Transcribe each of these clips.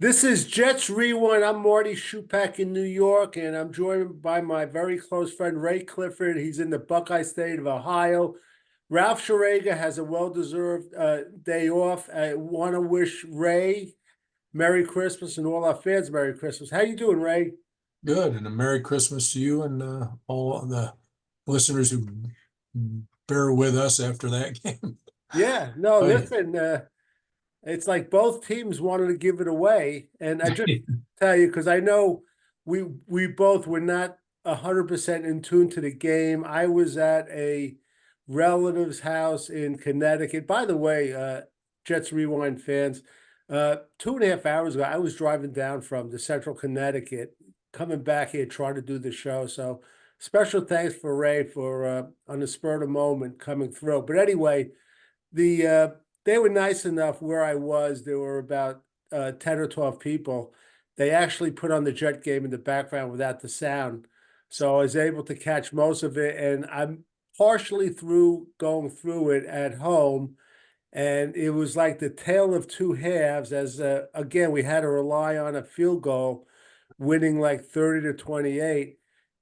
This is Jets Rewind. I'm Marty Schupak in New York, and I'm joined by my very close friend Ray Clifford. He's in the Buckeye State of Ohio. Ralph Sharaga has a well-deserved day off. I want to wish Ray Merry Christmas and all our fans Merry Christmas. How you doing, Ray? Good, and a Merry Christmas to you and all the listeners who bear with us after that game. Yeah, no, Oh, listen, it's like both teams wanted to give it away, and I just tell you because I know we both were not 100% in tune to the game. I was at a relative's house in Connecticut. By the way, Jets Rewind fans, 2.5 hours ago, I was driving down from the central Connecticut, coming back here trying to do the show. So special thanks for Ray for on the spur of the moment coming through. But anyway, they were nice enough where I was. There were about 10 or 12 people. They actually put on the Jet game in the background without the sound. So I was able to catch most of it. And I'm partially through going through it at home. And it was like the tale of two halves, as again, we had to rely on a field goal, winning like 30 to 28.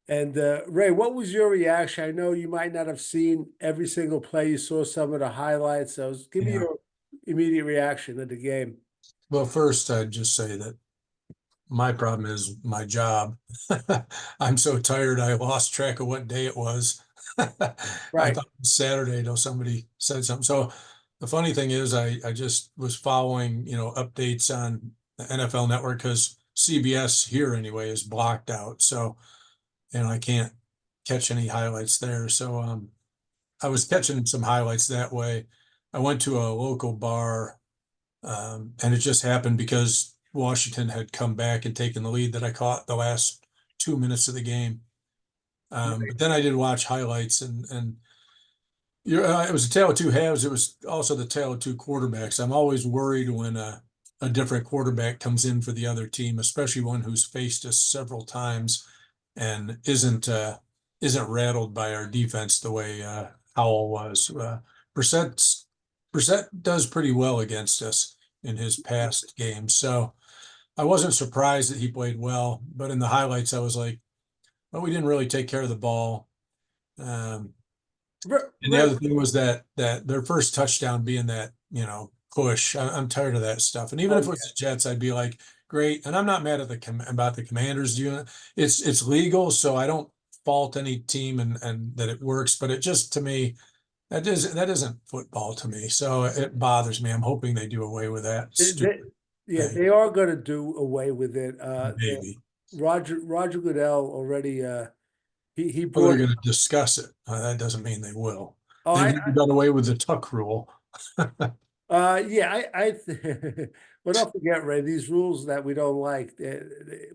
And Ray, what was your reaction? I know you might not have seen every single play. You saw some of the highlights. So give me yeah. your immediate reaction to the game. Well, first, I'd just say that my problem is my job. I'm so tired, I lost track of what day it was. I Right. thought it was Saturday till somebody said something. So the funny thing is, I just was following, updates on the NFL Network because CBS here anyway is blocked out. So, I can't catch any highlights there. So, I was catching some highlights that way. I went to a local bar, and it just happened because Washington had come back and taken the lead that I caught the last 2 minutes of the game. But then I did watch highlights, and it was a tale of two halves. It was also the tale of two quarterbacks. I'm always worried when a different quarterback comes in for the other team, especially one who's faced us several times and isn't rattled by our defense the way Howell was. Brissett does pretty well against us in his past games, so I wasn't surprised that he played well. But in the highlights, I was like, "Well, we didn't really take care of the ball." Um, and the Ray, other thing was that their first touchdown being that push. I'm tired of that stuff. And even oh if it was yeah. the Jets, I'd be like, great. And I'm not mad at about the Commanders doing it. It's legal, so I don't fault any team and that it works. But it just to me that isn't football to me. So it bothers me. I'm hoping they do away with that They, they- stupid yeah, thing. they are going to do away with it. Maybe. Roger Goodell already he Well, they're brought. going to discuss it. That doesn't mean they will. Oh, They've never done away with the tuck rule. Yeah, well, don't forget, Ray, these rules that we don't like,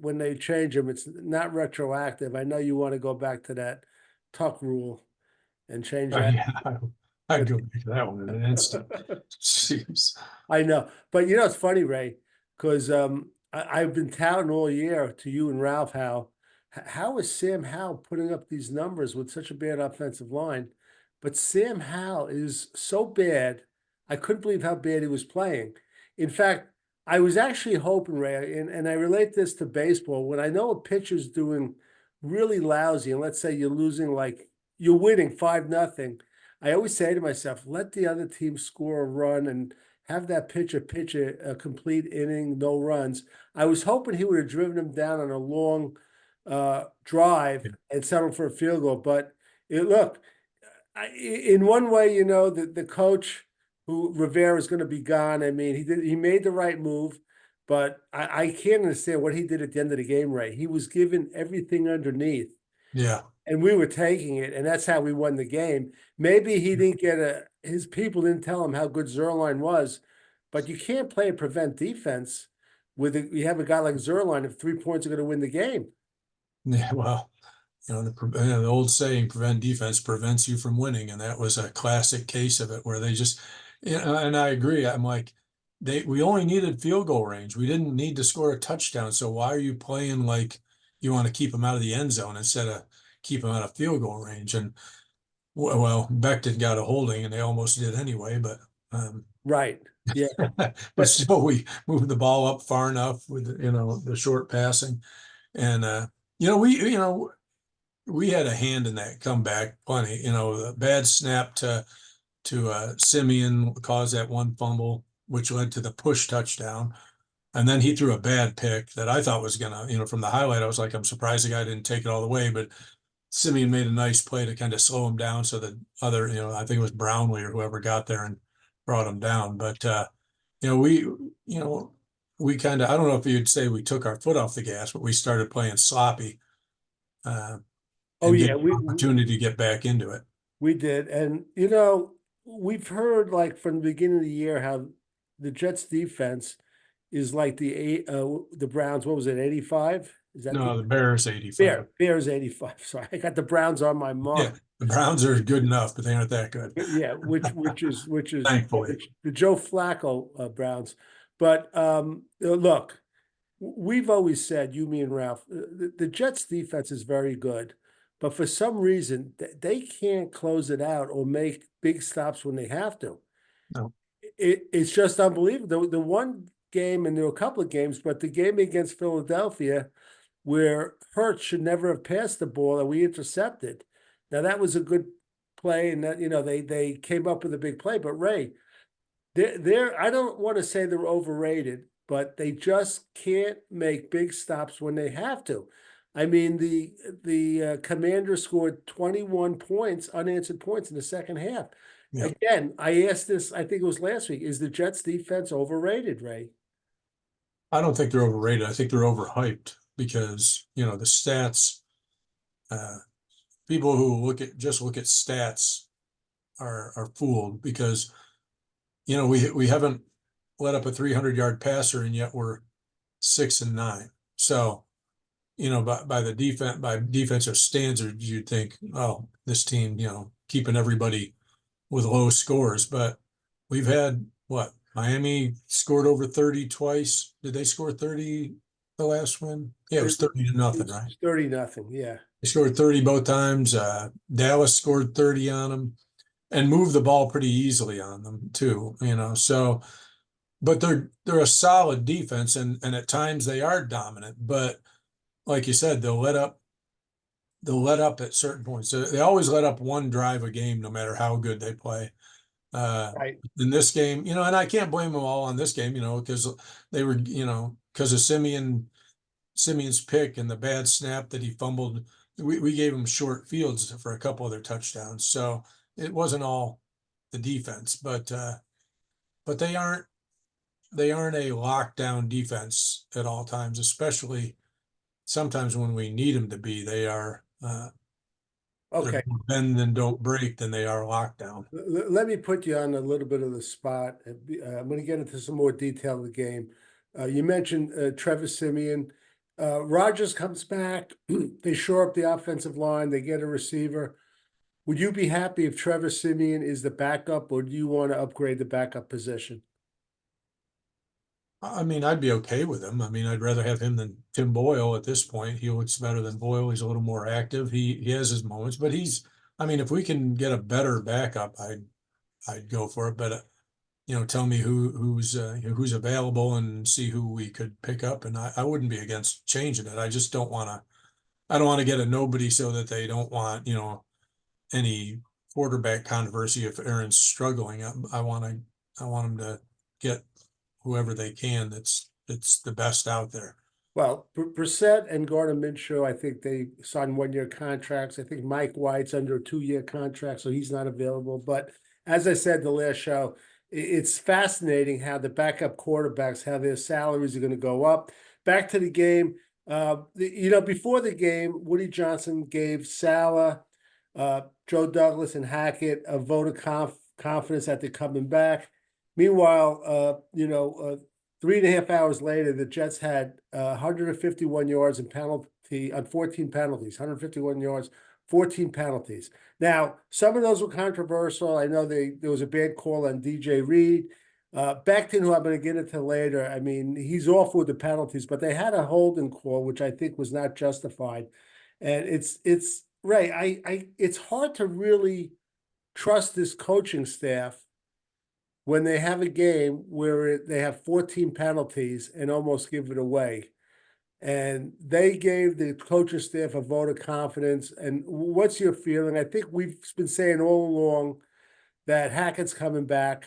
when they change them, it's not retroactive. I know you want to go back to that tuck rule and change that. Yeah, I'd But go back to that one in an instant. Jeez. I know, but it's funny, Ray, because I've been touting all year to you and Ralph how is Sam Howell putting up these numbers with such a bad offensive line? But Sam Howell is so bad, I couldn't believe how bad he was playing. In fact, I was actually hoping, Ray, and I relate this to baseball. When I know a pitcher's doing really lousy, and let's say you're losing, like you're winning 5-0, I always say to myself, let the other team score a run and have that pitcher pitch a complete inning, no runs. I was hoping he would have driven him down on a long drive and settled for a field goal. But look, in one way, the coach who Rivera is going to be gone. I mean, he made the right move, but I can't understand what he did at the end of the game. Right, he was given everything underneath, Yeah. and we were taking it, and that's how we won the game. Maybe he didn't get his people didn't tell him how good Zuerlein was, but you can't play a prevent defense you have a guy like Zuerlein if 3 points are going to win the game. Yeah. Well, the old saying, prevent defense prevents you from winning. And that was a classic case of it where they just, and I agree. I'm like, we only needed field goal range. We didn't need to score a touchdown. So why are you playing like you want to keep them out of the end zone instead of keep them out of field goal range? And well, Becton got a holding and they almost did anyway, but Right. Yeah, But still, we moved the ball up far enough with, the short passing. And, we had a hand in that comeback plenty, the bad snap to Simeon caused that one fumble, which led to the push touchdown. And then he threw a bad pick that I thought was gonna, from the highlight, I was like, I'm surprised the guy didn't take it all the way, but Simeon made a nice play to kind of slow him down so that other, I think it was Brownlee or whoever got there and brought him down. But you know, we, you know, we kind of, I don't know if you'd say we took our foot off the gas, but we started playing sloppy uh, oh and yeah, getting an opportunity to get back into it. we did, and we've heard like from the beginning of the year how the Jets defense is like the Browns. What was it, 85? Is that the No, the Bears 85. Bears 85? Sorry, I got the Browns on my Yeah, mind. the Browns are good enough, but they aren't that good. Yeah, which is Thankfully. the Joe Flacco Browns. But look, we've always said, you, me, and Ralph, the Jets defense is very good, but for some reason they can't close it out or make big stops when they have to. No. It's just unbelievable. The one game, and there were a couple of games, but the game against Philadelphia where Hurts should never have passed the ball and we intercepted. Now that was a good play, and that they came up with a big play. But Ray, they're I don't want to say they're overrated, but they just can't make big stops when they have to. I mean, the Commander scored 21 points, unanswered points in the second half. Yeah. Again, I asked this, I think it was last week, is the Jets defense overrated, Ray? I don't think they're overrated. I think they're overhyped because, the stats, uh, people who just look at stats are fooled because, we haven't let up a 300-yard passer and yet we're 6-9. So, by defensive standards, you'd think, oh, this team, keeping everybody with low scores. But we've had what? Miami scored over 30 twice. Did they score 30 the last one? Yeah, it was 30-0, right? It's 30-0. Yeah. They scored 30 both times. Dallas scored 30 on them and moved the ball pretty easily on them too, So, but they're a solid defense and at times they are dominant, but like you said, they'll let up at certain points. So they always let up one drive a game, no matter how good they play. Right. In this game, and I can't blame them all on this game, because they were, because of Simeon's pick and the bad snap that he fumbled. We gave him short fields for a couple other touchdowns. So it wasn't all the defense, but they aren't a lockdown defense at all times, especially sometimes when we need them to be. They are Okay. more bend and don't break than they are lockdown. Let me put you on a little bit of the spot. I'm going to get into some more detail of the game. You mentioned Trevor Simeon. Rogers comes back. They shore up the offensive line. They get a receiver. Would you be happy if Trevor Simeon is the backup, or do you want to upgrade the backup position? I mean, I'd be okay with him. I mean, I'd rather have him than Tim Boyle at this point. He looks better than Boyle. He's a little more active. He has his moments, but I mean, if we can get a better backup, I'd go for it. But tell me who's available and see who we could pick up, and I wouldn't be against changing it. I just don't want to. I don't want to get a nobody so that they don't want any quarterback controversy if Aaron's struggling. I want him to get whoever they can that's the best out there. Well, Brissett and Gardner Minshew, I think they signed 1-year contracts. I think Mike White's under a 2-year contract, so he's not available. But as I said the last show, it's fascinating how the backup quarterbacks, how their salaries are going to go up. Back to the game. Before the game, Woody Johnson gave Salah, Joe Douglas, and Hackett a vote of confidence that they're coming back. Meanwhile, 3.5 hours later, the Jets had 151 yards and penalty on 14 penalties, 151 yards, 14 penalties. Now, some of those were controversial. I know there was a bad call on DJ Reed. Becton, who I'm going to get into later, I mean, he's off with the penalties, but they had a holding call, which I think was not justified. And it's Ray, it's hard to really trust this coaching staff when they have a game where they have 14 penalties and almost give it away. And they gave the coaching staff a vote of confidence. And what's your feeling? I think we've been saying all along that Hackett's coming back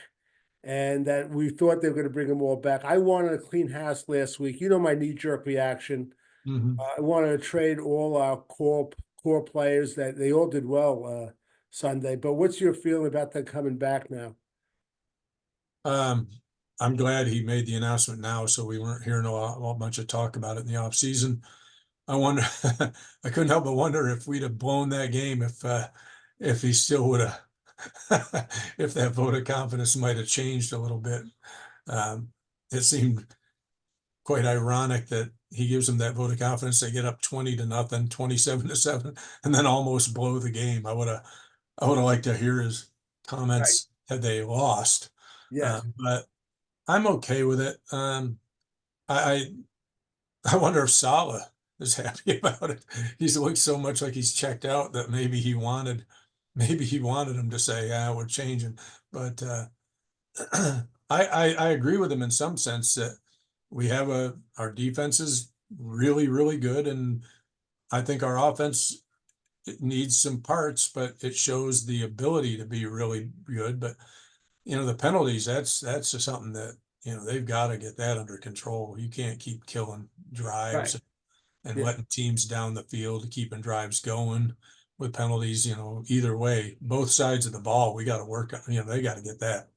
and that we thought they were going to bring them all back. I wanted a clean house last week. You know, my knee-jerk reaction. Mhm. I wanted to trade all our core players that they all did well Sunday. But what's your feeling about them coming back now? Um, I'm glad he made the announcement now, so we weren't hearing a bunch of talk about it in the off season. I wonder, I couldn't help but wonder if we'd have blown that game if he still would have, if that vote of confidence might have changed a little bit. It seemed quite ironic that he gives them that vote of confidence. They get up 20-0, 27-7, and then almost blow the game. I would have liked to hear his Right. comments had they lost. Yes. But I'm okay with it. I I wonder if Salah is happy about it. He's looked so much like he's checked out that maybe he wanted him to say, "Yeah, we're changing." But I agree with him in some sense that we have our defense is really good, and I think our offense it needs some parts, but it shows the ability to be really good. But the penalties, that's just something that, they've got to get that under control. You can't keep killing Right. drives and Yeah. letting teams down the field, keeping drives going with penalties, either way, both sides of the ball, we got to work on, they got to get that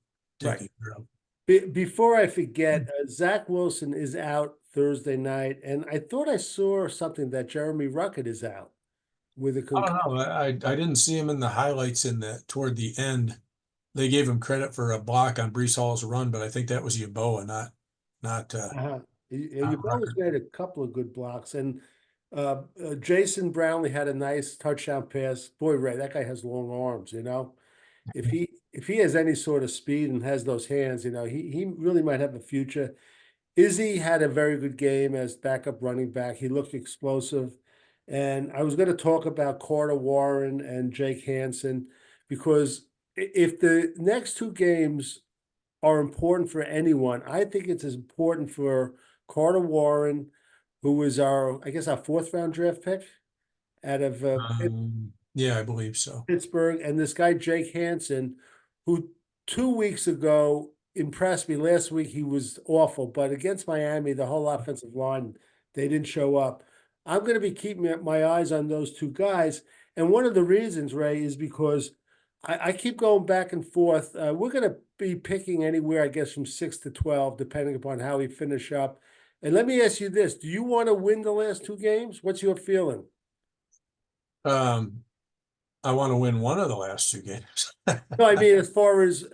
Right. taken care of. Before I forget, Zach Wilson is out Thursday night, and I thought I saw something that Jeremy Ruckett is out with a I don't concussion. know. I didn't see him in the highlights toward the end. They gave him credit for a block on Brees Hall's run, but I think that was Yeboah, not Uh-huh. You've always Rucker. made a couple of good blocks, and Jason Brownlee had a nice touchdown pass. Boy, Ray, that guy has long arms. If he has any sort of speed and has those hands, he really might have a future. Izzy had a very good game as backup running back. He looked explosive. And I was going to talk about Carter Warren and Jake Hansen because if the next two games are important for anyone, I think it's as important for Carter Warren, who is I guess, our fourth round draft pick out of Yeah, I believe so. Pittsburgh, and this guy Jake Hansen, who 2 weeks ago impressed me. Last week he was awful, but against Miami, the whole offensive line, they didn't show up. I'm going to be keeping my eyes on those two guys, and one of the reasons, Ray, is because I keep going back and forth. We're going to be picking anywhere, I guess, from 6 to 12, depending upon how we finish up. And let me ask you this: do you want to win the last two games? What's your feeling? Um, I want to win one of the last two games. No, I mean, as far as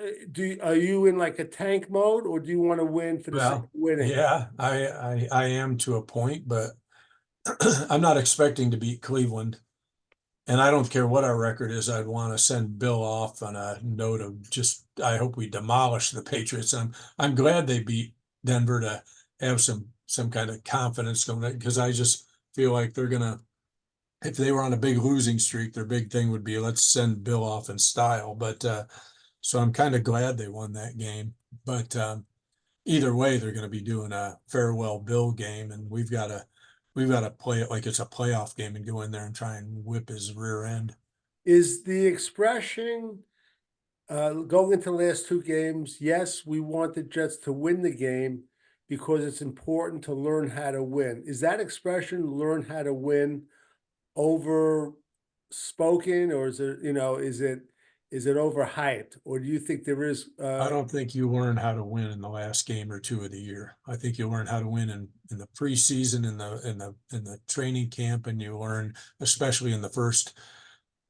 are you in like a tank mode, or do you want to win for the sake of Well, winning? yeah, I am to a point, but I'm not expecting to beat Cleveland. And I don't care what our record is. I'd want to send Bill off on a note of just I hope we demolish the Patriots. I'm glad they beat Denver to have some kind of confidence going because I just feel like they're gonna if they were on a big losing streak, their big thing would be let's send Bill off in style. But so I'm kind of glad they won that game. But either way, they're going to be doing a farewell Bill game, and we've got to play it like it's a playoff game and go in there and try and whip his rear end. Is the expression going into the last two games? Yes, we want the Jets to win the game because it's important to learn how to win. Is that expression "learn how to win" over spoken, or is it overhyped, or do you think there is? I don't think you learn how to win in the last game or two of the year. I think you learn how to win in the preseason, in the training camp, and you learn especially in the first,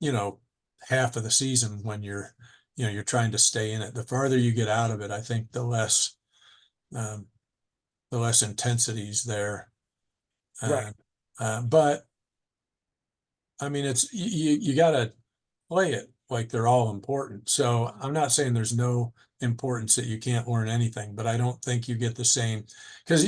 you know, half of the season when you're trying to stay in it. The farther you get out of it, I think um, the less intensity is there. Right. Uh, but I mean, it's you got to play it like they're all important. So I'm not saying there's no importance that you can't learn anything, but I don't think you get the same because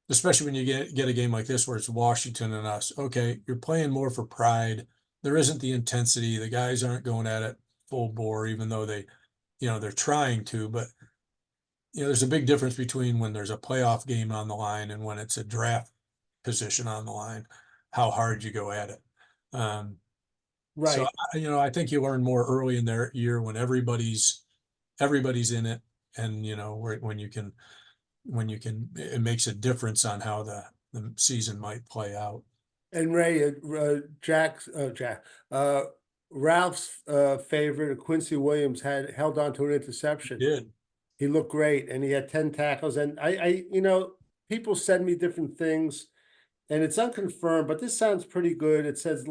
especially when you get a game like this where it's Washington and us. Okay, you're playing more for pride. There isn't the intensity. The guys aren't going at it full bore, even though they're trying to, but there's a big difference between when there's a playoff game on the line and when it's a draft position on the line, how hard you go at it. So Right. I think you learn more early in their year when everybody's in it, and when you can it makes a difference on how the season might play out. And Ray, Ralph's favorite, Quincy Williams, had held on to an He interception. did. He looked great, and he had 10 tackles. And people send me different things, and it's unconfirmed, but this sounds pretty good. It says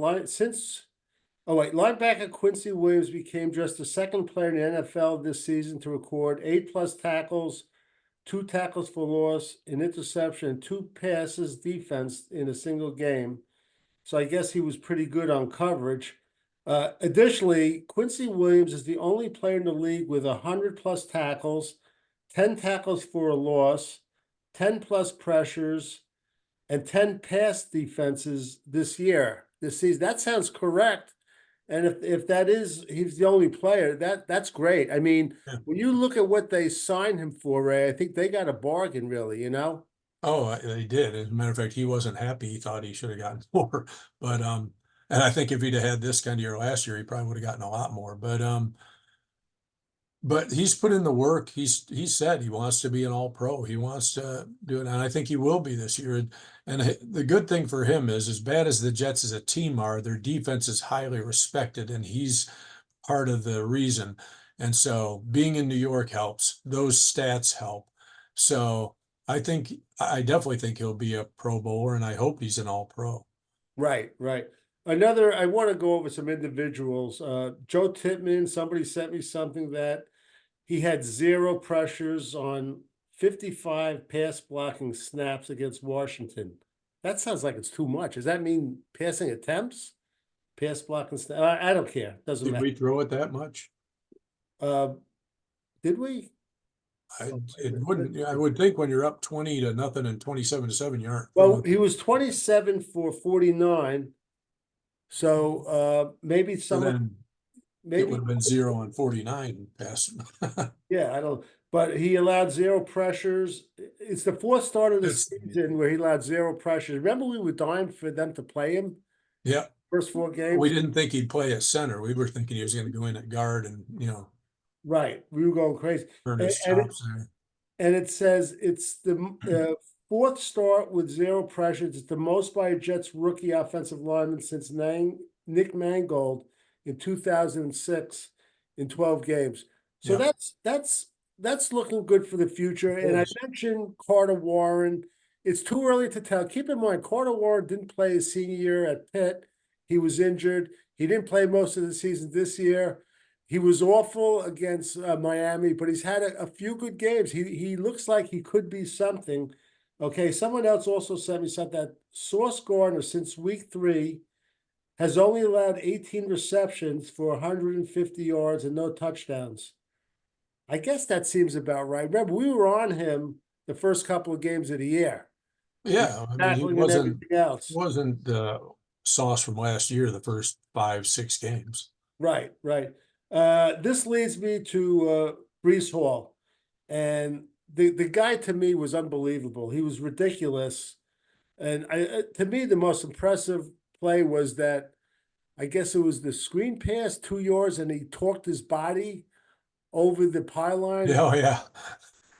linebacker Quincy Williams became just the second player in the NFL this season to record 8+ tackles, 2 tackles for loss, an interception, and 2 passes defense in a single game. So I guess he was pretty good on coverage. Additionally, Quincy Williams is the only player in the league with 100+ tackles, 10 tackles for a loss, 10+ pressures, and 10 pass defenses this season. That sounds correct. And if that is, he's the only player, that's great. I mean, Yeah. when you look at what they signed him for, Ray, I think they got a bargain, really, Oh, they did. As a matter of fact, he wasn't happy. He thought he should have gotten more. But and I think if he'd have had this kind of year last year, he probably would have gotten a lot more. But he's put in the work. He said he wants to be an all-pro. He wants to do it, and I think he will be this year. And the good thing for him is, as bad as the Jets as a team are, their defense is highly respected, and he's part of the reason. And so being in New York helps. Those stats help. So I definitely think he'll be a Pro Bowler, and I hope he's an all-pro. Right, right. I want to go over some individuals. Joe Tippmann, somebody sent me something that he had 0 pressures on 55 pass blocking snaps against Washington. That sounds like it's too much. Does that mean passing attempts? Pass blocking snap? I don't care. Doesn't Did matter. we throw it that much? Uh, did we? It wouldn't. I would think when you're up 20-0 and 27-7, you aren't Well, throwing. he was 27 for 49. So maybe So someone, then it would maybe have been 0 and 49 pass. Yeah, I don't, but he allowed 0 pressures. It's the 4th start of the That's season where he allowed 0 pressures. Remember, we were dying for them to play him yeah. first 4 We games. didn't think he'd play at center. We were thinking he was going to go in at guard and Right, we were going crazy, turn and his chops there. it says it's the 4th start with 0 pressures. It's the most by a Jets rookie offensive lineman since Nick Mangold in 2006 in 12 games. So Yeah. that's looking good for the future. And I Yes. mentioned Carter Warren. It's too early to tell. Keep in mind, Carter Warren didn't play his senior year at Pitt. He was injured. He didn't play most of the season this year. He was awful against Miami, but he's had a few good games. He looks like he could be something. Okay, someone else also sent me something that Sauce Gardner since week 3 has only allowed 18 receptions for 150 yards and no touchdowns. I guess that seems about right. Remember, we were on him the first couple of games of the year, Yeah. I mean, he tackling and everything else. wasn't Sauce from last year, the first 5-6 games. Right, right. This leads me to Brees Hall, and the guy to me was unbelievable. He was ridiculous, and to me the most impressive play was that I guess it was the screen pass 2 yards, and he torqued his body over the pylon. Yeah, oh yeah.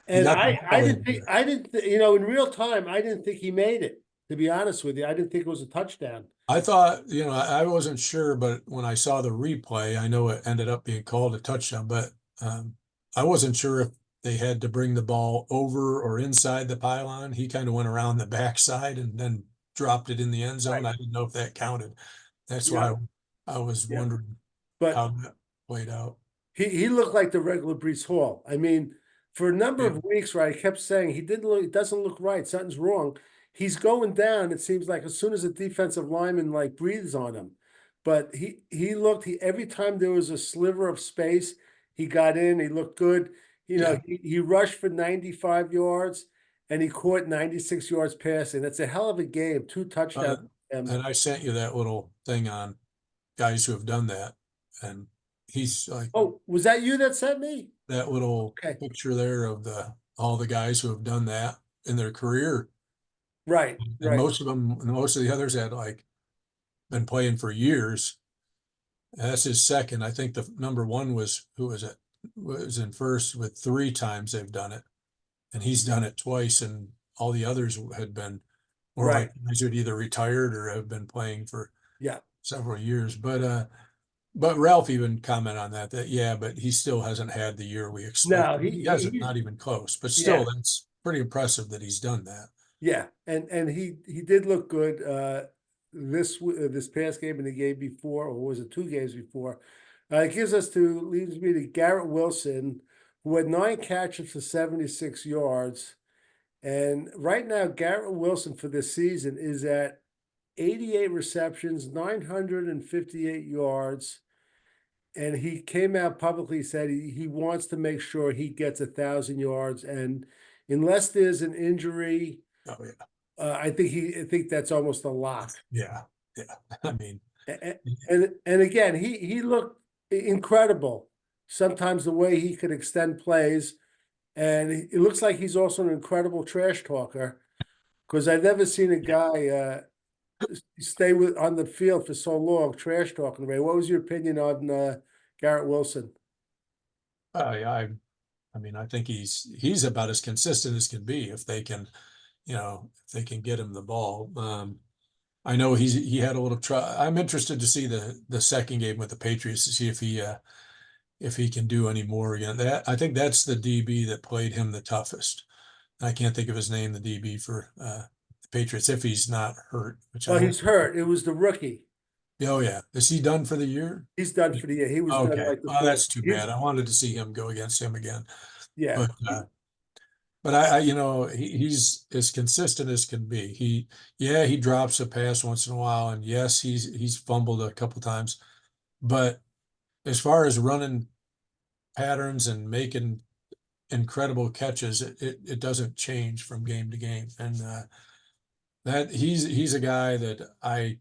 He And got the I ball didn't in think there. in real time I didn't think he made it. To be honest with you, I didn't think it was a touchdown. I thought, I wasn't sure, but when I saw the replay, I know it ended up being called a touchdown, but I wasn't sure if they had to bring the ball over or inside the pylon. He kind of went around the backside and then dropped it in the end zone. Right. I didn't know if that counted. That's Yeah. why I was Yeah. wondering how But that played out. he looked like the regular Brees Hall. I mean, for a number Yeah. of weeks where I kept saying it doesn't look right, something's wrong. He's going down, it seems like as soon as a defensive lineman like breathes on him. But every time there was a sliver of space, he got in, he looked good. Yeah. He rushed for 95 yards and he caught 96 yards passing. That's a hell of a game, 2 Uh, touchdowns. and I sent you that little thing on guys who have done that. And he's like, Oh, was that you that sent me? that little Okay, picture there of all the guys who have done that in their career. right, And right, most of the others had like been playing for years. And that's his second. I think the number one was, who was it? Was in first with 3 times they've done it. And he's done it twice, and all the others had been more right. like guys who'd either retired or have been playing for Yeah. several years. But Ralph even comment on that yeah, but he still hasn't had the year we No, expected. He hasn't, he's not even close. But yeah, still, that's pretty impressive that he's done that. yeah, and he did look good this past game and the game before, or was it 2 games before? It gives us to leads me to Garrett Wilson, who had 9 catches for 76 yards. And right now, Garrett Wilson for this season is at 88 receptions, 958 yards. And he came out publicly, said he wants to make sure he gets 1,000 yards. And unless there's an injury, Oh yeah, I think that's almost a lock. yeah, yeah. I mean, And again, he looked incredible. Sometimes the way he could extend plays, and it looks like he's also an incredible trash talker. Because I've never seen a guy stay with on the field for so long, trash talking. Ray, what was your opinion on Garrett Wilson? yeah, I mean, I think he's about as consistent as can be if they can, if they can get him the ball. I know he had a little try. I'm interested to see the second game with the Patriots to see if he can do any more again. That I think that's the DB that played him the toughest. I can't think of his name, the DB for the Patriots, if he's not hurt, which I Oh, don't. he's hurt. It was the rookie. Oh yeah, is he done for the year? He's done for the year. He was done Okay, like the well fourth. that's too He's bad. I wanted to see him go against him again, yeah. but he's as consistent as can be. Yeah, he drops a pass once in a while, and yes, he's fumbled a couple times, but as far as running patterns and making incredible catches, it doesn't change from game to game, and that he's a guy that I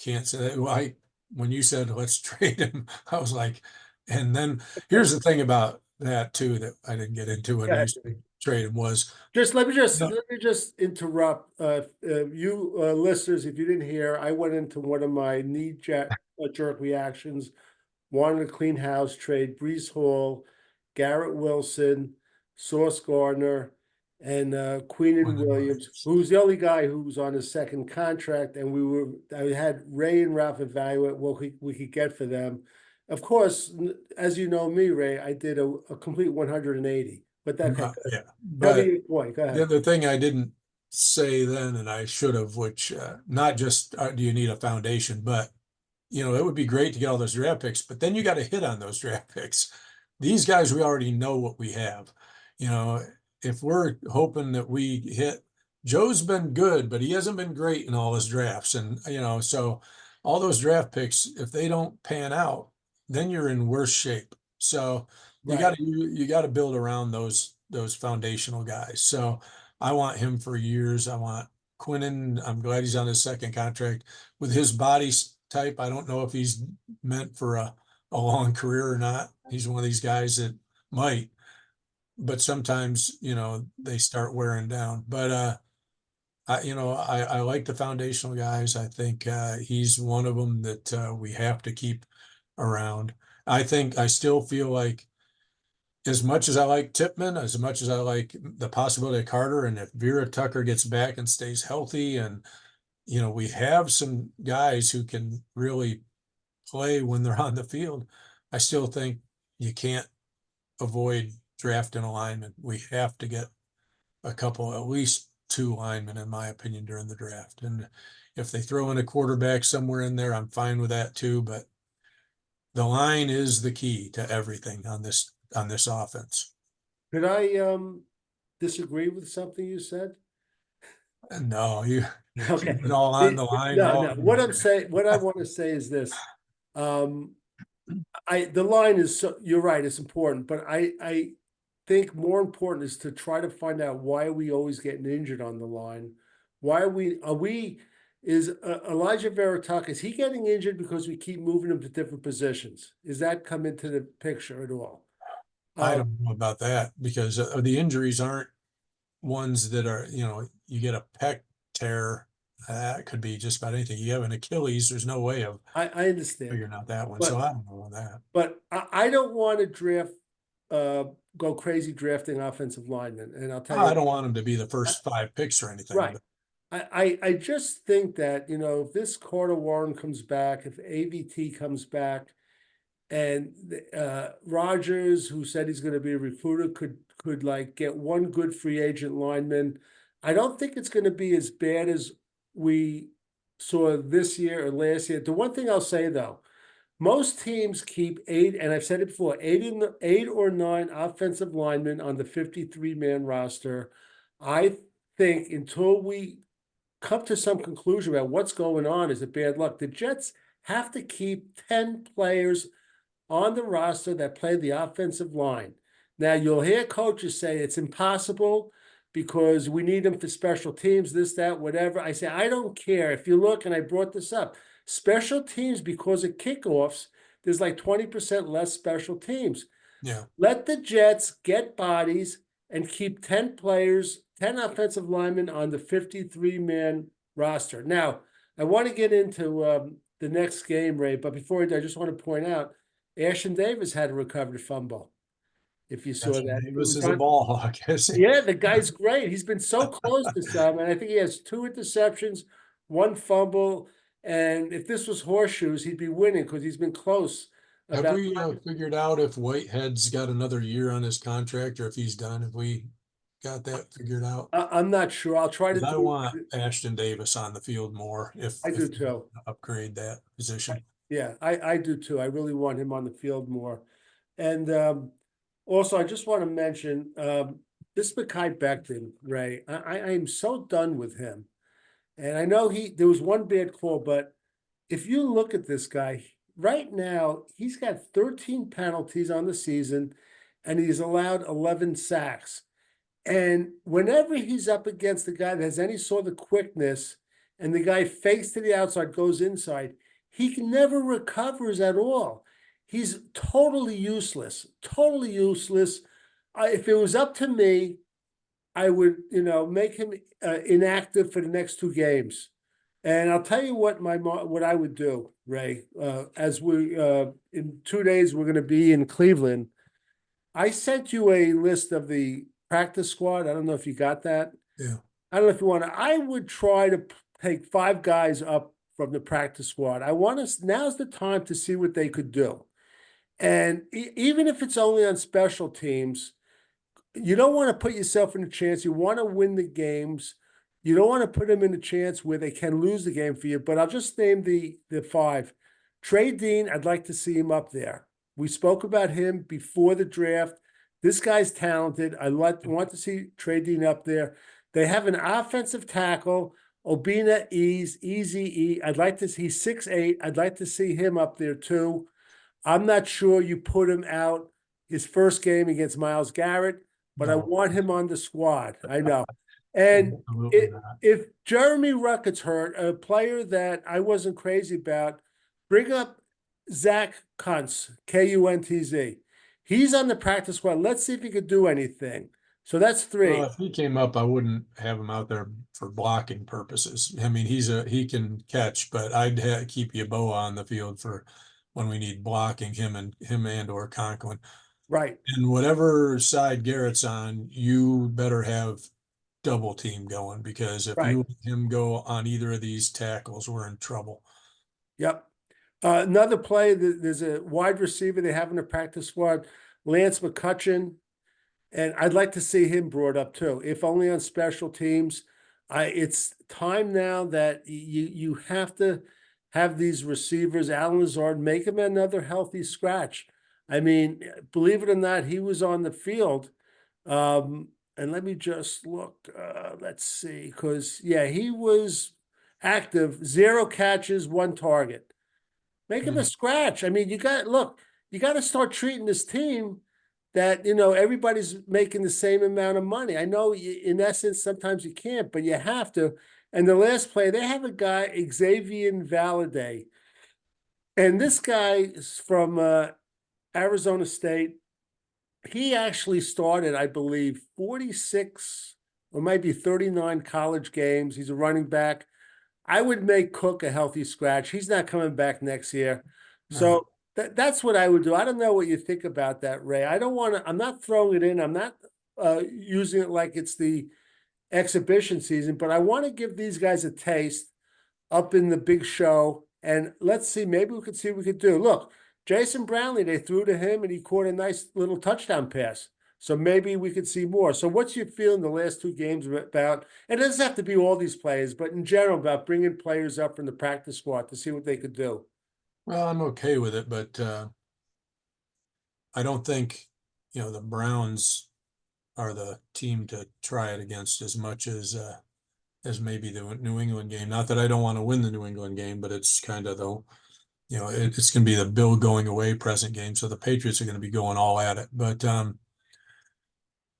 can't say that. When you said let's trade him, I was like, and then here's the thing about that too that I didn't get into when Go you ahead, said Jimmy. trade him was. Just let me just No, let me just interrupt you listeners. If you didn't hear, I went into one of my jerk reactions. Wanted to clean house, trade Brees Hall, Garrett Wilson, Sauce Gardner, and Queenan Williams, who's the only guy who was on his second contract. And I had Ray and Ralph evaluate what we could get for them. Of course, as you know me, Ray, I did a complete 180. But okay, yeah, tell me but your point. Go the ahead. other thing I didn't say then, and I should have, which not just do you need a foundation, but it would be great to get all those draft picks, but then you got to hit on those draft picks. These guys, we already know what we have. You know, if we're hoping that we hit, Joe's been good, but he hasn't been great in all his drafts. And, so all those draft picks, if they don't pan out, then you're in worse shape. So Right. you got to build around those foundational guys. So I want him for years. I want Quinnen. I'm glad he's on his second contract with his body type. I don't know if he's meant for a long career or not. He's one of these guys that might, but sometimes, they start wearing down. But I like the foundational guys. I think he's one of them that we have to keep around. I still feel like as much as I like Tipman, as much as I like the possibility of Carter, and if Vera Tucker gets back and stays healthy, and we have some guys who can really play when they're on the field, I still think you can't avoid drafting a lineman. We have to get a couple, at least 2 linemen, in my opinion, during the draft. And if they throw in a quarterback somewhere in there, I'm fine with that too. But the line is the key to everything on this offense. Could I disagree with something you said? And no, you Okay. keep it all on the line. No, All no. What I want to say is this. Um, the line is you're right, it's important, but I think more important is to try to find out why are we always getting injured on the line. Why is Elijah Veritak, is he getting injured because we keep moving him to different positions? Is that come into the picture at all? I Uh, don't know about that because the injuries aren't ones that are, you get a pec tear. That could be just about anything. You have an Achilles, there's no way of I understand, figuring out that one. So but I don't know on that. I don't want to draft, uh, go crazy drafting offensive linemen, and I'll tell I you, don't want them to be the I- first 5 picks or anything, right. but I just think that, if this Carter Warren comes back, if AVT comes back, and Rogers, who said he's going to be a recruiter, could like get one good free agent lineman. I don't think it's going to be as bad as we saw this year or last year. The one thing I'll say though, most teams keep eight, and I've said it before, eight or nine offensive linemen on the 53-man roster. I think until we come to some conclusion about what's going on is it bad luck. The Jets have to keep 10 players on the roster that play the offensive line. Now, you'll hear coaches say it's impossible because we need them for special teams, this, that, whatever. I say, I don't care. If you look, and I brought this up, special teams, because of kickoffs, there's like 20% less special teams. yeah. Let the Jets get bodies and keep 10 players, 10 offensive linemen on the 53-man roster. Now, I want to get into the next game, Ray, but before I do, I just want to point out Ashton Davis had a recovered fumble. If you saw Ashton that, it Davis was is a on. ball hawk, is he? Yeah, the guy's great. He's been so close to some, and I think he has 2 interceptions, 1 fumble. And if this was horseshoes, he'd be winning because he's been close. Have About we figured out if Whitehead's got another year on his contract or if he's done? Have we got that figured out? I'm not sure. I'll try to Because I do. want Ashton Davis on the field more I if do we too. upgrade that position. Yeah, I do too. I really want him on the field more. And also, I just want to mention this Mekhi Becton, Ray. I am so done with him. And I know there was one bad call, but if you look at this guy right now, he's got 13 penalties on the season, and he's allowed 11 sacks. And whenever he's up against the guy that has any sort of quickness, and the guy fakes to the outside, goes inside, he never recovers at all. He's totally useless, totally useless. If it was up to me, I would, make him inactive for the next 2 games. And I'll tell you what I would do, Ray. As we in 2 days we're going to be in Cleveland. I sent you a list of the practice squad. I don't know if you got that. Yeah. I don't know if you want to. I would try to take 5 guys up from the practice squad. I want to. Now's the time to see what they could do. And even if it's only on special teams, you don't want to put yourself in a chance. You want to win the games. You don't want to put them in a chance where they can lose the game for you. But I'll just name the 5. Trey Dean, I'd like to see him up there. We spoke about him before the draft. This guy's talented. Want to see Trey Dean up there. They have an offensive tackle, Obina Easy E. I'd like to see, he's 6'8". I'd like to see him up there too. I'm not sure you put him out his first game against Myles Garrett, but I No, want him on the squad. I know. And absolutely not. if Jeremy Ruck gets hurt, a player that I wasn't crazy about, bring up Zach Kuntz, Kuntz. He's on the practice squad. Let's see if he could do anything. So that's 3. If he came up, I wouldn't have him out there for blocking purposes. I mean, he can catch, but keep Yeboah on the field for when we need blocking him and or Conklin. Right. And whatever side Garrett's on, you better have double team going because if Right. you let him go on either of these tackles, we're in trouble. Yep. Another play, there's a wide receiver they have in the practice squad, Lance McCutcheon. And I'd like to see him brought up too, if only on special teams. It's time now that you have to have these receivers, Alan Lazard, make him another healthy scratch. I mean, believe it or not, he was on the field. And let me just look. Let's see, because yeah, he was active, 0 catches, 1 target. Make him a scratch. I mean, you got to start treating this team that, everybody's making the same amount of money. I know in essence, sometimes you can't, but you have to. And the last play, they have a guy, Xavier Valade. And this guy is from Arizona State. he actually started, I believe, 46 or might be 39 college games. He's a running back. I would make Cook a healthy scratch. He's not coming back next year. Right. So that's what I would do. I don't know what you think about that, Ray. I don't want to, I'm not throwing it in. I'm not using it like it's the exhibition season, but I want to give these guys a taste up in the big show. And let's see, maybe we could see what we could do. Look, Jason Brownlee, they threw to him and he caught a nice little touchdown pass. So maybe we could see more. So what's your feeling the last two games about? It doesn't have to be all these players, but in general about bringing players up from the practice squad to see what they could do. Well, I'm okay with it, but I don't think, the Browns are the team to try it against as maybe the New England game. Not that I don't want to win the New England game, but it's kind of though, it's going to be the Bill going away present game. So the Patriots are going to be going all at it. But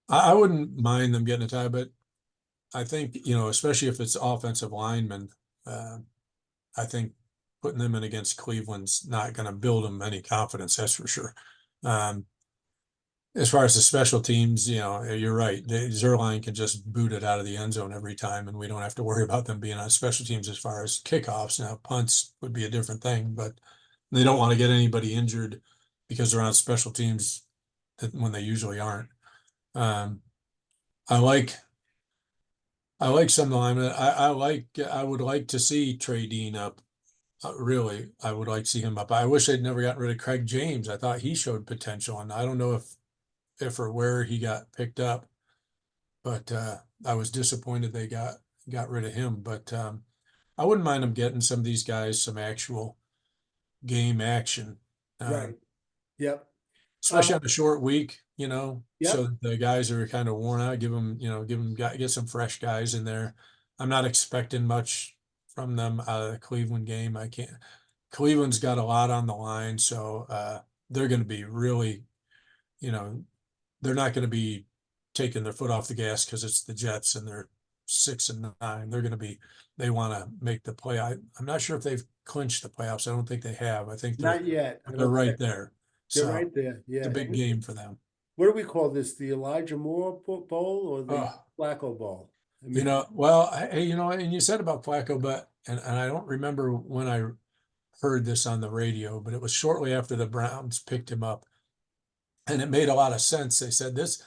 I wouldn't mind them getting a tie, but I think, especially if it's offensive linemen, uh, I think putting them in against Cleveland's not going to build them any confidence. That's for sure. Um, as far as the special teams, you're right. Zuerlein can just boot it out of the end zone every time, and we don't have to worry about them being on special teams as far as kickoffs. Now, punts would be a different thing, but they don't want to get anybody injured because they're on special teams when they usually aren't. Um, I like I like some of the linemen. I would like to see Trey Dean up. Really, I would like to see him up. I wish they'd never gotten rid of Craig James. I thought he showed potential, and I don't know if or where he got picked up, but I was disappointed they got rid of him. But I wouldn't mind them getting some of these guys some actual game action, Right. Yep. especially on a short week. So Yep. the guys are kind of worn out. Get some fresh guys in there. I'm not expecting much from them out of the Cleveland game. I can't. Cleveland's got a lot on the line, so they're going to be really, you know, they're not going to be taking their foot off the gas because it's the Jets and they're 6-9. They want to make the play. I'm not sure if they've clinched the playoffs. I don't think they have. I think Not yet. I they're don't right think there. they're So right there. it's a Yeah. big game for them. What do we call this? The Elijah Moore Bowl or the Oh, Flacco Bowl? I mean, well, and you said about Flacco, but and I don't remember when I heard this on the radio, but it was shortly after the Browns picked him up, and it made a lot of sense. They said this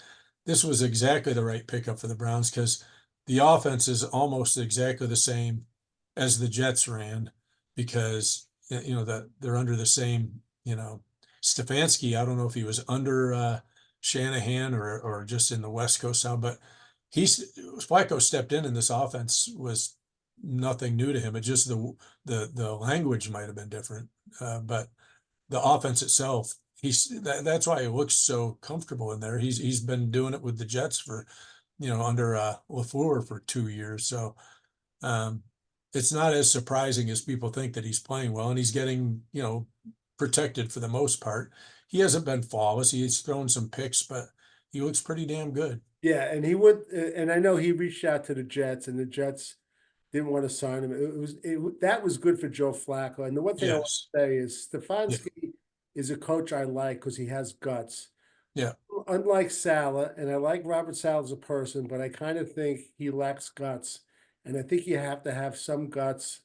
was exactly the right pickup for the Browns because the offense is almost exactly the same as the Jets ran because that they're under the same, Stefanski. I don't know if he was under Shanahan or just in the West Coast now, but Flacco stepped in and this offense was nothing new to him. It just the language might have been different, but the offense itself, that's why he looks so comfortable in there. He's been doing it with the Jets for, under LaFleur for 2 years. So um, it's not as surprising as people think that he's playing well and he's getting, protected for the most part. He hasn't been flawless. He's thrown some picks, but he looks pretty damn good. yeah, and he would, and I know he reached out to the Jets, and the Jets didn't want to sign him. That was good for Joe Flacco. And the one thing I want Yes. to say is Yeah. Stefanski is a coach I like because he has guts. Yeah. Unlike Saleh, and I like Robert Saleh as a person, but I kind of think he lacks guts. And I think you have to have some guts,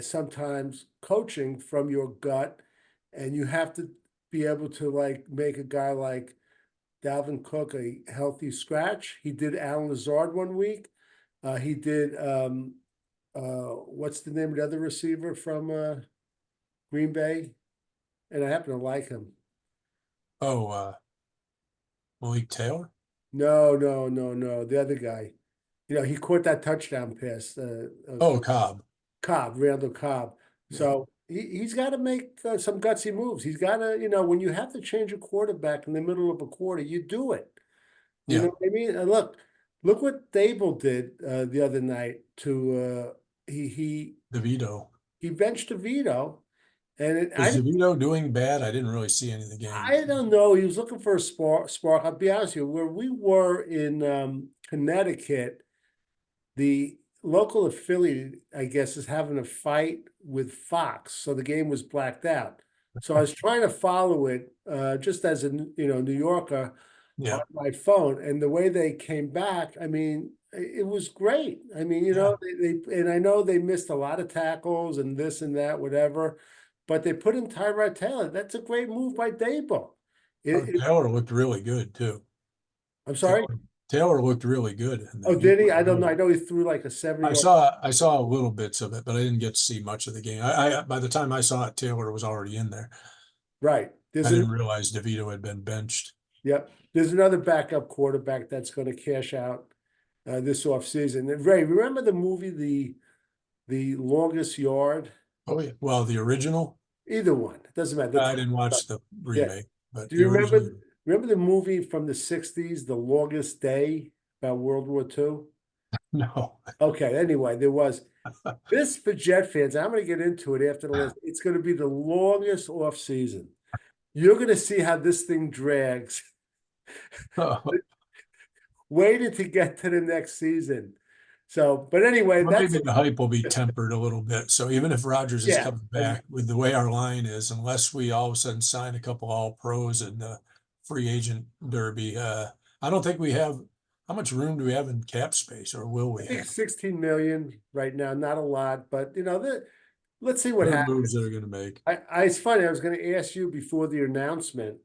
sometimes coaching from your gut, and you have to be able to like make a guy like Dalvin Cook a healthy scratch. He did Alan Lazard one week. He did what's the name of the other receiver from Green Bay? And I happen to like him. Oh, Malik Taylor. No, no, no, no. The other guy. He caught that touchdown pass. Oh, Cobb. Cobb, Randall Cobb. Yeah. So he's got to make some gutsy moves. He's got to, when you have to change a quarterback in the middle of a quarter, you do it. You Yeah. know what I mean? And look what Dable did the other night to DeVito. he benched DeVito, and Is DeVito doing bad? I didn't really see any of the game. I don't know. He was looking for a spark. I'll be honest with you. Where we were in Connecticut, the local affiliate, I guess, is having a fight with Fox, so the game was blacked out. So I was trying to follow it, just as a, New Yorker on Yeah, my phone, and the way they came back, I mean, it was great. I mean, yeah. and I know they missed a lot of tackles and this and that, whatever, but they put in Tyrod Taylor. That's a great move by Dable. Oh, Taylor looked really good too. I'm sorry. Taylor, Taylor looked really good in Oh, that. He did he? looked I don't know. good. I know he threw like a 70 I yard. saw I saw little bits of it, but I didn't get to see much of the game. By the time I saw it, Taylor was already in there. Right. I didn't realize DeVito had been benched. Yep. There's another backup quarterback that's going to cash out this offseason. And Ray, remember the movie The Longest Yard? Oh yeah. Well, the original, Either one. It doesn't matter. I didn't watch the Yeah. remake, but Do the you original. remember the movie from the 60s, The Longest Day, about World War II? No. Okay, anyway, there was this for Jet fans. I'm going to get into it after the list. It's going to be the longest off season. You're going to see how this thing drags. Well, Waited to get to the next season. So, but anyway, that's maybe the hype will be tempered a little bit. So even if Rodgers is yeah. coming back with the way our line is, unless we all of a sudden sign a couple all pros in the free agent derby, I don't think we have. How much room do we have in cap space, or will I we think have? 16 million right now, not a lot, but let's see what What are the moves happens. they're going to make? It's funny. I was going to ask you before the announcement.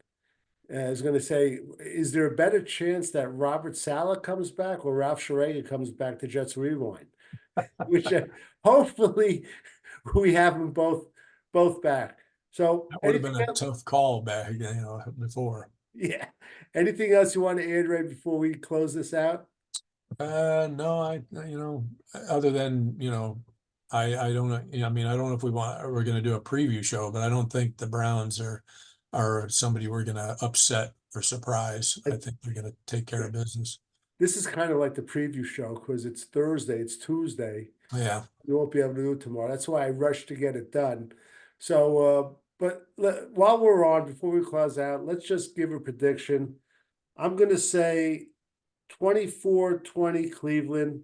I was going to say, is there a better chance that Robert Saleh comes back or Ralph Schrager comes back to Jets Rewind? Which hopefully we have them both back. So That would have anything been a else? tough call back, before. Yeah. Anything else you want to add right before we close this out? No, other than, I don't know, I mean, I don't know if we're going to do a preview show, but I don't think the Browns are somebody we're going to upset or surprise. I think we're going to take care of business. This is kind of like the preview show because it's Thursday, it's Tuesday. Yeah. We won't be able to do it tomorrow. That's why I rushed to get it done. So, but while we're on, before we close out, let's just give a prediction. I'm going to say 24-20 Cleveland.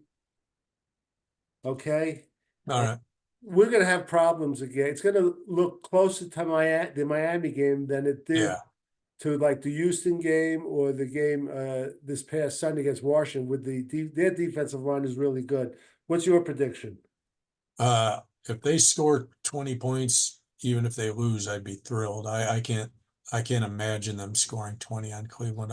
Okay. All right. We're going to have problems again. It's going to look closer to the Miami game than it did Yeah. to like the Houston game or the game this past Sunday against Washington with their defensive line is really good. What's your prediction? If they score 20 points, even if they lose, I'd be thrilled. I can't imagine them scoring 20 on Cleveland.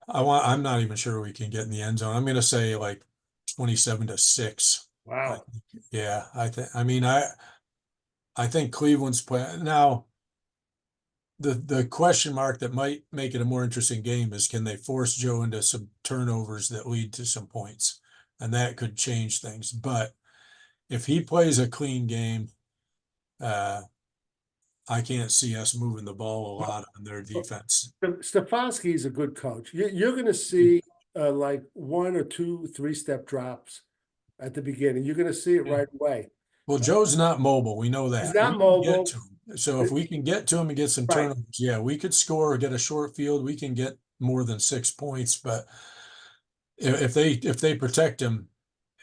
I'm not even sure we can get in the end zone. I'm going to say like 27-6. I Wow. think, yeah, I think Cleveland's playing now. The question mark that might make it a more interesting game is, can they force Joe into some turnovers that lead to some points? And that could change things. But if he plays a clean game, uh, I can't see us moving the ball a lot on their defense. Stefanski is a good coach. You're going to see like one or two, three-step drops at the beginning. You're going to see it Yeah. right away. Well, Joe's not mobile. We know He's that. not We can get to mobile. him. So if we can get to him and get some Right, turnovers, yeah, we could score or get a short field. We can get more than 6 points. But if they protect him,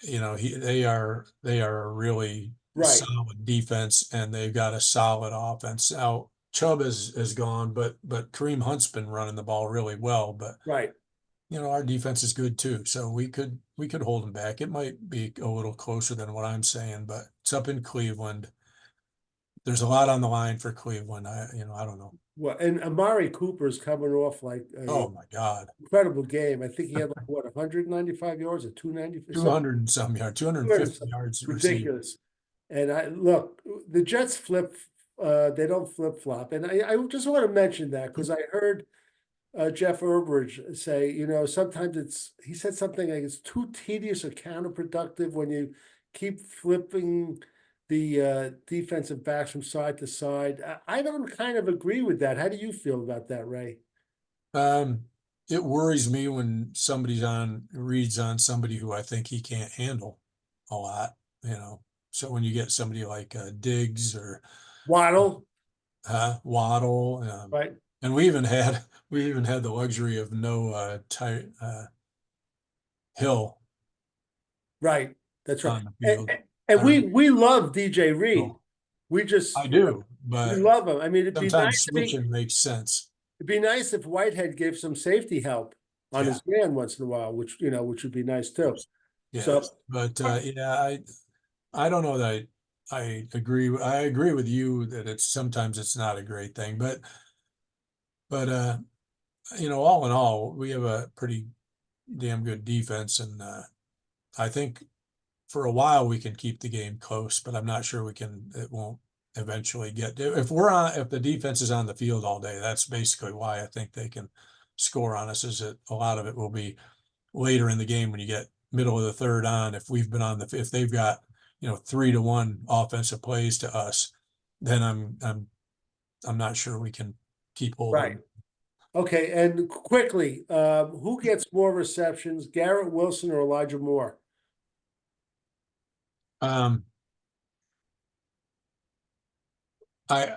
they are a really right, solid defense, and they've got a solid offense. Now Chubb is gone, but Kareem Hunt's been running the ball really well. But right. our defense is good too, so we could hold them back. It might be a little closer than what I'm saying, but it's up in Cleveland. There's a lot on the line for Cleveland. I don't know. Well, and Amari Cooper is coming off like a Oh my God, incredible game. I think he had like what 195 yards or 290 something 200 and some yards, 250 yards receiving. ridiculous. And I look, the Jets they don't flip flop. And I just want to mention that because I heard Jeff Urbridge say, sometimes he said something like it's too tedious or counterproductive when you keep flipping the defensive backs from side to side. I don't kind of agree with that. How do you feel about that, Ray? Um, it worries me when reads on somebody who I think he can't handle a lot. So when you get somebody like Diggs or Waddle, Waddle, right? and we even had the luxury of no Hill Right. That's right. on the And, field. and I don't we love DJ Reed. know. We just, I do, we but love him. I mean, sometimes switching makes sense. it'd be nice if Whitehead gave some safety help on Yeah. his man once in a while, which, which would be nice too. Yeah, So, but yeah, I don't know that I agree. I agree with you that it's sometimes it's not a great thing, but all in all, we have a pretty damn good defense, and I think for a while we can keep the game close, but I'm not sure we can. It won't eventually get if the defense is on the field all day. That's basically why I think they can score on us. Is that a lot of it will be later in the game when you get middle of the third on. If we've been on if they've got 3-1 offensive plays to us, then I'm not sure we can keep hold of right. them. Okay, and quickly, who gets more receptions, Garrett Wilson or Elijah Moore? Um, I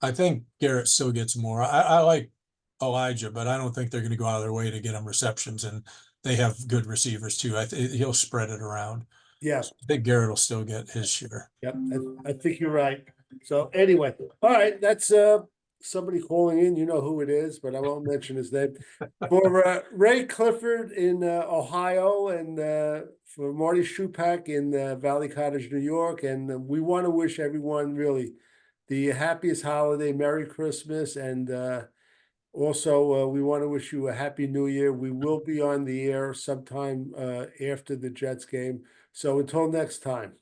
I think Garrett still gets more. I like Elijah, but I don't think they're going to go out of their way to get him receptions, and they have good receivers too. He'll spread it around. Yeah, So I think Garrett will still get his share. yep, I think you're right. So anyway, all right, that's somebody calling in. You know who it is, but I won't mention his name. For Ray Clifford in Ohio, and for Marty Schupak in Valley Cottage, New York, and we want to wish everyone really the happiest holiday, Merry Christmas, and also we want to wish you a Happy New Year. We will be on the air sometime after the Jets game. So until next time.